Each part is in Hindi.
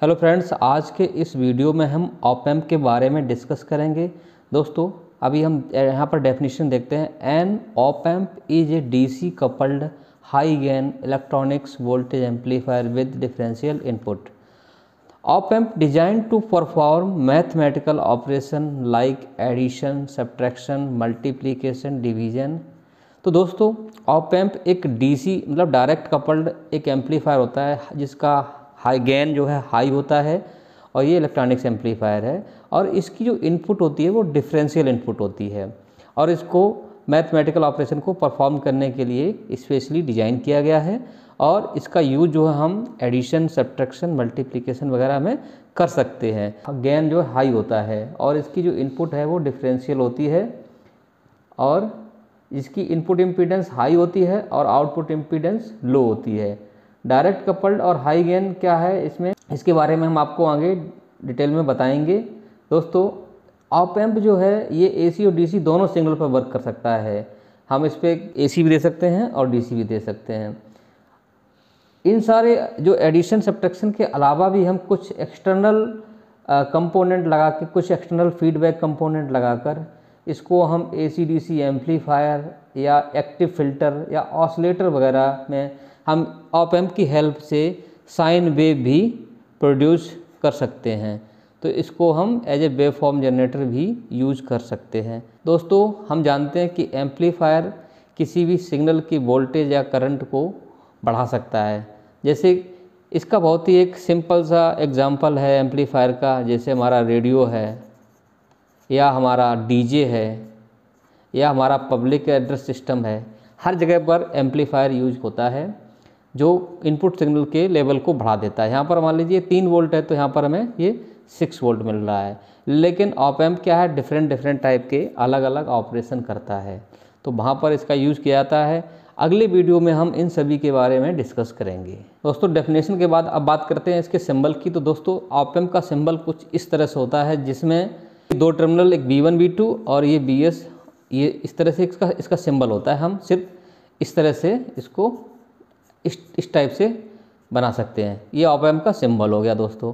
हेलो फ्रेंड्स, आज के इस वीडियो में हम ऑप एम्प के बारे में डिस्कस करेंगे। दोस्तों अभी हम यहाँ पर डेफिनेशन देखते हैं। An op amp is a DC coupled high gain electronics voltage amplifier with differential input. Op amp design to perform mathematical operation like addition, subtraction, multiplication, division. तो दोस्तों ऑप एम्प एक डीसी मतलब डायरेक्ट कपल्ड एक एम्पलीफायर होता है जिसका हाई गेन जो है हाई होता है और ये इलेक्ट्रॉनिक्स एम्पलीफायर है और इसकी जो इनपुट होती है वो डिफरेंशियल इनपुट होती है और इसको मैथमेटिकल ऑपरेशन को परफॉर्म करने के लिए स्पेशली डिज़ाइन किया गया है और इसका यूज जो है हम एडिशन, सब्ट्रैक्शन, मल्टीप्लिकेशन वगैरह में कर सकते हैं। गेन जो हाई होता है और इसकी जो इनपुट है वो डिफरेंशियल होती है और इसकी इनपुट इम्पीडेंस हाई होती है और आउटपुट इम्पीडेंस लो होती है। डायरेक्ट कपल्ड और हाई गेन क्या है इसमें, इसके बारे में हम आपको आगे डिटेल में बताएंगे। दोस्तों ऑप एम्प जो है ये एसी और डीसी दोनों सिग्नल पर वर्क कर सकता है। हम इस पर एसी भी दे सकते हैं और डीसी भी दे सकते हैं। इन सारे जो एडिशन सब्ट्रैक्शन के अलावा भी हम कुछ एक्सटर्नल कंपोनेंट लगा के, कुछ एक्सटर्नल फीडबैक कंपोनेंट लगाकर इसको हम एसी डीसी एम्पलीफायर या एक्टिव फिल्टर या ऑसिलेटर वगैरह में हम ऑप एम्प की हेल्प से साइन वेव भी प्रोड्यूस कर सकते हैं। तो इसको हम as a wave form generator भी यूज कर सकते हैं। दोस्तों हम जानते हैं कि एम्पलीफायर किसी भी सिग्नल की वोल्टेज या करंट को बढ़ा सकता है। जैसे इसका बहुत ही एक सिंपल सा एग्जांपल है एम्पलीफायर का, जैसे हमारा रेडियो है या हमारा डीजे है या हमारा पब्लिक एड्रेस सिस्टम है। हर जगह पर एम्पलीफायर यूज होता है जो इनपुट सिग्नल के लेवल को बढ़ा देता है। यहाँ पर मान लीजिए 3 वोल्ट है तो यहाँ पर हमें ये 6 वोल्ट मिल रहा है। लेकिन ऑप एम्प क्या है, डिफरेंट टाइप के अलग अलग ऑपरेशन करता है, तो वहाँ पर इसका यूज़ किया जाता है। अगले वीडियो में हम इन सभी के बारे में डिस्कस करेंगे। दोस्तों डेफिनेशन के बाद अब बात करते हैं इसके सिंबल की। तो दोस्तों ऑप एम्प का सिंबल कुछ इस तरह से होता है जिसमें 2 टर्मिनल, एक B1 B2 और ये BS, ये इस तरह से इसका सिंबल होता है। हम सिर्फ इस तरह से इसको इस टाइप से बना सकते हैं। ये ऑप एम्प का सिंबल हो गया। दोस्तों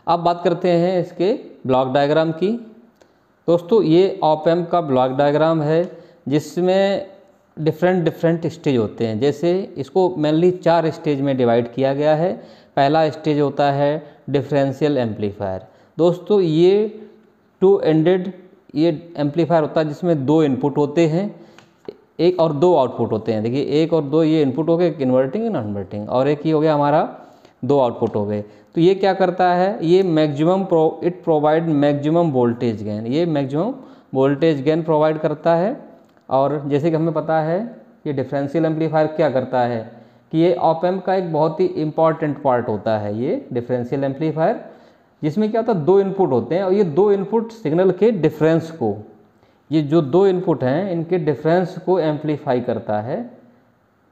अब बात करते हैं इसके ब्लॉक डायग्राम की। दोस्तों ये ऑप एम्प का ब्लॉक डायग्राम है जिसमें डिफरेंट स्टेज होते हैं। जैसे इसको मेनली 4 स्टेज में डिवाइड किया गया है। पहला स्टेज होता है डिफरेंशियल एम्पलीफायर। दोस्तों ये 2 एंडेड ये एम्पलीफायर होता है जिसमें 2 इनपुट होते हैं, एक और 2 आउटपुट होते हैं। देखिए 1 और 2 ये इनपुट हो गए, एक इन्वर्टिंग नॉन इन्वर्टिंग, और एक ये हो गया हमारा 2 आउटपुट हो गए। तो ये क्या करता है, ये it provide maximum voltage gain, ये मैक्सिमम वोल्टेज गेन प्रोवाइड करता है। और जैसे कि हमें पता है ये डिफरेंशियल एम्पलीफायर क्या करता है कि ये ऑप एम्प का एक बहुत ही इंपॉर्टेंट पार्ट होता है ये डिफरेंशियल एम्पलीफायर, जिसमें क्या होता है 2 इनपुट होते हैं और ये 2 इनपुट सिग्नल के डिफरेंस को, ये जो 2 इनपुट हैं इनके डिफरेंस को एम्पलीफाई करता है।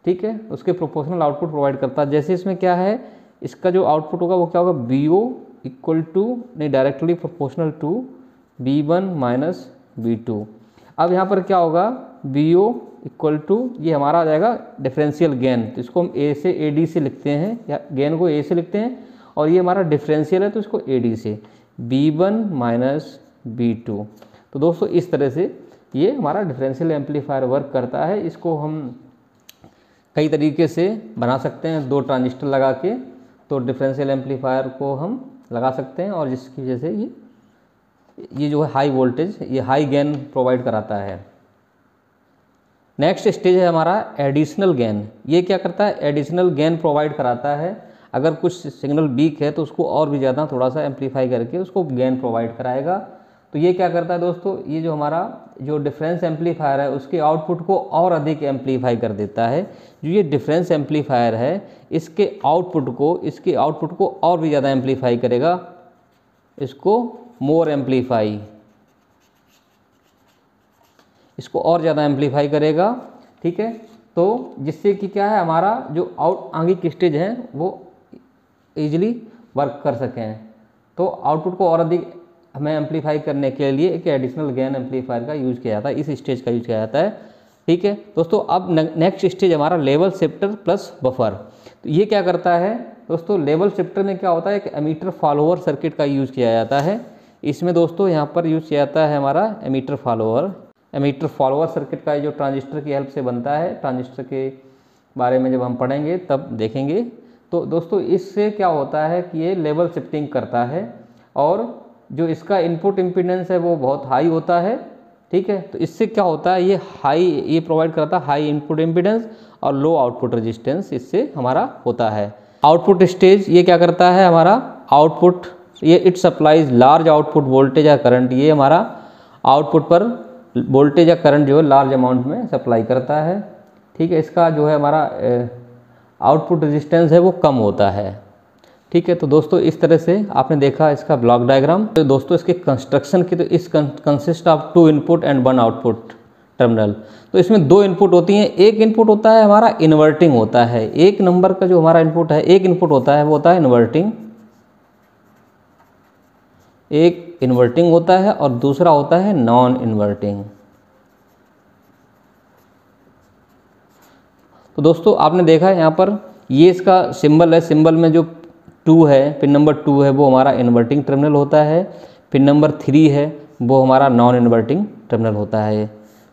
ठीक है, उसके प्रोपोर्शनल आउटपुट प्रोवाइड करता है। जैसे इसमें क्या है, इसका जो आउटपुट होगा वो क्या होगा, BO इक्वल टू नहीं directly proportional to B1 minus B2। अब यहाँ पर क्या होगा, BO इक्वल टू ये हमारा आ जाएगा डिफरेंशियल गेन, तो इसको हम A से AD से लिखते हैं या गेन को A से लिखते हैं और ये हमारा डिफरेंशियल है तो इसको AD से B1 माइनस B2। तो दोस्तों इस तरह से ये हमारा डिफरेंशियल एम्पलीफायर वर्क करता है। इसको हम कई तरीके से बना सकते हैं, 2 ट्रांजिस्टर लगा के तो डिफरेंशियल एम्पलीफायर को हम लगा सकते हैं और जिसकी वजह से ये जो है हाई वोल्टेज, ये हाई गेन प्रोवाइड कराता है। नेक्स्ट स्टेज है हमारा एडिशनल गेन। ये क्या करता है, एडिशनल गेन प्रोवाइड कराता है। अगर कुछ सिग्नल वीक है तो उसको और भी ज़्यादा थोड़ा सा एम्पलीफाई करके उसको गेन प्रोवाइड कराएगा। तो ये क्या करता है दोस्तों, ये जो हमारा जो डिफरेंस एम्पलीफायर है उसके आउटपुट को और अधिक एम्पलीफाई कर देता है। जो ये डिफरेंस एम्पलीफायर है इसके आउटपुट को और भी ज़्यादा एम्पलीफाई करेगा, इसको मोर एम्पलीफाई, इसको और ज़्यादा एम्पलीफाई करेगा। ठीक है, तो जिससे कि क्या है हमारा जो आगे की स्टेज है वो ईजिली वर्क कर सकें। तो आउटपुट को और अधिक हमें एम्पलीफाई करने के लिए एक एडिशनल गेन एम्पलीफायर का यूज़ किया जाता है, इस स्टेज का यूज़ किया जाता है। ठीक है दोस्तों, अब नेक्स्ट स्टेज हमारा लेवल शिफ्टर प्लस बफर। तो ये क्या करता है, दोस्तों लेवल शिफ्टर में क्या होता है, एक एमीटर फॉलोअर सर्किट का यूज़ किया जाता है। इसमें दोस्तों यहाँ पर यूज़ किया जाता है हमारा एमीटर फॉलोअर सर्किट का, जो ट्रांजिस्टर की हेल्प से बनता है। ट्रांजिस्टर के बारे में जब हम पढ़ेंगे तब देखेंगे। तो दोस्तों इससे क्या होता है कि ये लेवल शिफ्टिंग करता है और जो इसका इनपुट इम्पीडेंस है वो बहुत हाई होता है, ठीक है। तो इससे क्या होता है, ये प्रोवाइड करता है हाई इनपुट इम्पीडेंस और लो आउटपुट रेजिस्टेंस इससे हमारा होता है। आउटपुट स्टेज ये क्या करता है, हमारा output it supplies large output voltage या करंट। ये हमारा आउटपुट पर वोल्टेज या करंट जो है लार्ज अमाउंट में सप्लाई करता है, ठीक है। इसका जो है हमारा आउटपुट रेजिस्टेंस है वो कम होता है, ठीक है। तो दोस्तों इस तरह से आपने देखा इसका ब्लॉक डायग्राम। तो दोस्तों इसके कंस्ट्रक्शन की, तो इस consist of 2 input and 1 output terminal. तो इसमें 2 इनपुट होती हैं। एक इनपुट होता है हमारा इन्वर्टिंग होता है, एक नंबर का जो हमारा इनपुट है, एक इनपुट होता है वो होता है इन्वर्टिंग, एक इन्वर्टिंग होता है और दूसरा होता है नॉन इन्वर्टिंग। तो दोस्तों आपने देखा यहाँ पर ये इसका सिंबल है, सिंबल में जो 2 है, पिन नंबर 2 है वो हमारा इन्वर्टिंग टर्मिनल होता है। पिन नंबर 3 है वो हमारा नॉन इन्वर्टिंग टर्मिनल होता है।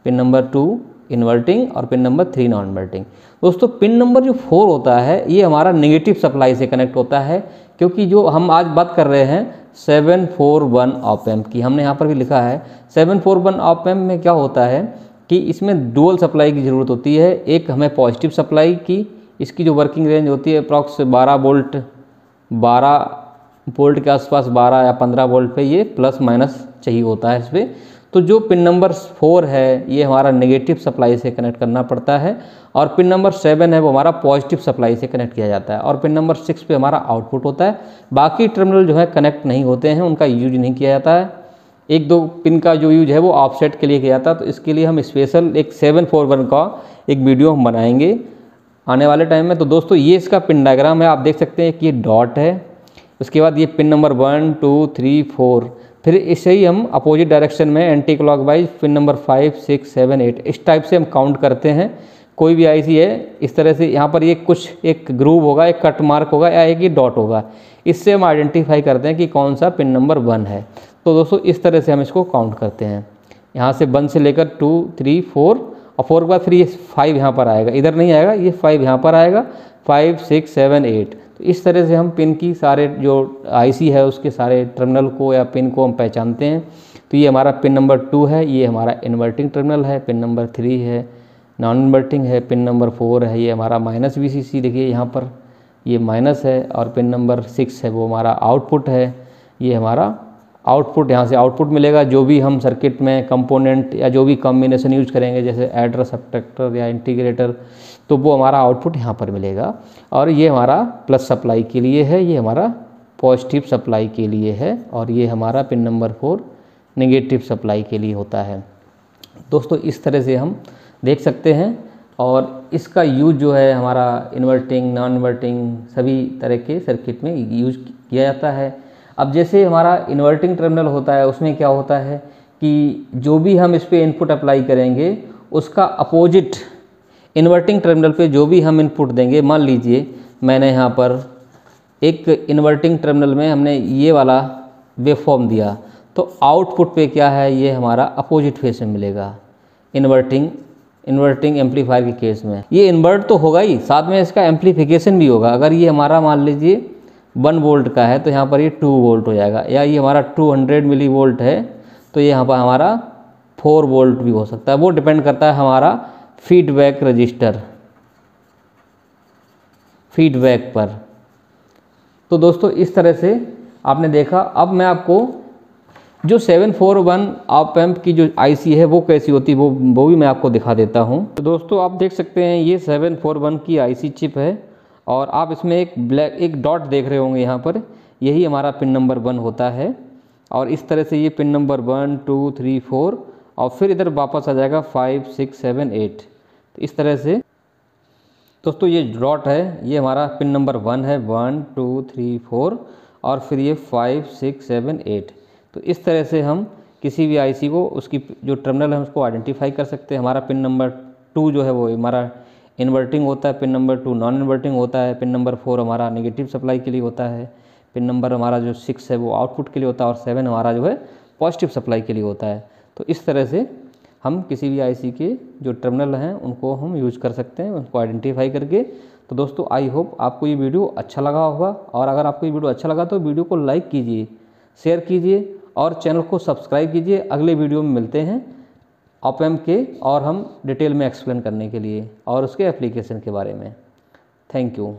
पिन नंबर 2 इन्वर्टिंग और पिन नंबर 3 नॉन इन्वर्टिंग। दोस्तों पिन नंबर जो 4 होता है ये हमारा नेगेटिव सप्लाई से कनेक्ट होता है, क्योंकि जो हम आज बात कर रहे हैं 741 ऑप एम्प की, हमने यहाँ पर भी लिखा है 741 ऑप एम्प में क्या होता है कि इसमें डुअल सप्लाई की ज़रूरत होती है। एक हमें पॉजिटिव सप्लाई की, इसकी जो वर्किंग रेंज होती है अप्रॉक्स 12 वोल्ट के आसपास, 12 या 15 वोल्ट पे ये प्लस माइनस चाहिए होता है इस पर। तो जो पिन नंबर 4 है ये हमारा नेगेटिव सप्लाई से कनेक्ट करना पड़ता है और पिन नंबर 7 है वो हमारा पॉजिटिव सप्लाई से कनेक्ट किया जाता है और पिन नंबर 6 पे हमारा आउटपुट होता है। बाकी टर्मिनल जो है कनेक्ट नहीं होते हैं, उनका यूज नहीं किया जाता है। 1-2 पिन का जो यूज है वो ऑफसेट के लिए किया जाता है। तो इसके लिए हम स्पेशल एक 741 का एक वीडियो हम बनाएंगे आने वाले टाइम में। तो दोस्तों ये इसका पिन डायग्राम है, आप देख सकते हैं कि ये डॉट है, उसके बाद ये पिन नंबर 1 2 3 4, फिर इसे ही हम अपोजिट डायरेक्शन में एंटी क्लॉकवाइज पिन नंबर 5 6 7 8 इस टाइप से हम काउंट करते हैं। कोई भी आईसी है इस तरह से, यहाँ पर ये कुछ एक ग्रूव होगा, एक कट मार्क होगा या एक ही डॉट होगा, इससे हम आइडेंटिफाई करते हैं कि कौन सा पिन नंबर 1 है। तो दोस्तों इस तरह से हम इसको काउंट करते हैं, यहाँ से 1 से लेकर 2 3 4 और 4 के बाद फिर ये 5 यहाँ पर आएगा, इधर नहीं आएगा, ये 5 यहाँ पर आएगा, 5 6 7 8। तो इस तरह से हम पिन की सारे जो आईसी है उसके सारे टर्मिनल को या पिन को हम पहचानते हैं। तो ये हमारा पिन नंबर 2 है, ये हमारा इन्वर्टिंग टर्मिनल है। पिन नंबर 3 है नॉन इन्वर्टिंग है। पिन नंबर 4 है ये हमारा माइनस VCC, देखिए यहाँ पर ये माइनस है। और पिन नंबर 6 है वो हमारा आउटपुट है, ये हमारा आउटपुट, यहाँ से आउटपुट मिलेगा। जो भी हम सर्किट में कंपोनेंट या जो भी कॉम्बिनेशन यूज करेंगे जैसे एडर, सब्ट्रैक्टर या इंटीग्रेटर, तो वो हमारा आउटपुट यहाँ पर मिलेगा। और ये हमारा प्लस सप्लाई के लिए है, ये हमारा पॉजिटिव सप्लाई के लिए है और ये हमारा पिन नंबर 4 नेगेटिव सप्लाई के लिए होता है। दोस्तों इस तरह से हम देख सकते हैं और इसका यूज जो है हमारा इन्वर्टिंग नॉन इन्वर्टिंग सभी तरह के सर्किट में यूज किया जाता है। अब जैसे हमारा इन्वर्टिंग टर्मिनल होता है उसमें क्या होता है कि जो भी हम इस पर इनपुट अप्लाई करेंगे उसका अपोजिट इन्वर्टिंग टर्मिनल पे जो भी हम इनपुट देंगे, मान लीजिए मैंने यहाँ पर एक इन्वर्टिंग टर्मिनल में हमने ये वाला वेवफॉर्म दिया, तो आउटपुट पे क्या है, ये हमारा अपोजिट फेस में मिलेगा। इन्वर्टिंग एम्पलीफायर के केस में ये इन्वर्ट तो होगा ही, साथ में इसका एम्पलीफिकेशन भी होगा। अगर ये हमारा मान लीजिए 1 वोल्ट का है तो यहाँ पर ये 2 वोल्ट हो जाएगा, या ये हमारा 200 मिली वोल्ट है तो ये यहाँ पर हमारा 4 वोल्ट भी हो सकता है। वो डिपेंड करता है हमारा फीडबैक रजिस्टर, फीडबैक पर। तो दोस्तों इस तरह से आपने देखा। अब मैं आपको जो 741 ऑप एम्प की जो आईसी है वो कैसी होती है वो भी मैं आपको दिखा देता हूँ। तो दोस्तों आप देख सकते हैं ये 741 की आईसी चिप है और आप इसमें एक डॉट देख रहे होंगे यहाँ पर, यही हमारा पिन नंबर 1 होता है। और इस तरह से ये पिन नंबर 1 2 3 4 और फिर इधर वापस आ जाएगा 5 6 7 8। तो इस तरह से दोस्तों ये डॉट है, ये हमारा पिन नंबर 1 है, 1 2 3 4 और फिर ये 5 6 7 8। तो इस तरह से हम किसी भी आईसी को उसकी जो टर्मिनल है उसको आइडेंटिफाई कर सकते हैं। हमारा पिन नंबर 2 जो है वो हमारा इन्वर्टिंग होता है, पिन नंबर 2 नॉन इन्वर्टिंग होता है, पिन नंबर 4 हमारा नेगेटिव सप्लाई के लिए होता है, पिन नंबर हमारा जो 6 है वो आउटपुट के लिए होता है और 7 हमारा जो है पॉजिटिव सप्लाई के लिए होता है। तो इस तरह से हम किसी भी आईसी के जो टर्मिनल हैं उनको हम यूज कर सकते हैं, उनको आइडेंटिफाई करके। तो दोस्तों आई होप आपको ये वीडियो अच्छा लगा होगा, और अगर आपको ये वीडियो अच्छा लगा तो वीडियो को लाइक कीजिए, शेयर कीजिए और चैनल को सब्सक्राइब कीजिए। अगले वीडियो में मिलते हैं ऑप एम्प के और हम डिटेल में एक्सप्लेन करने के लिए और उसके एप्लीकेशन के बारे में। Thank you.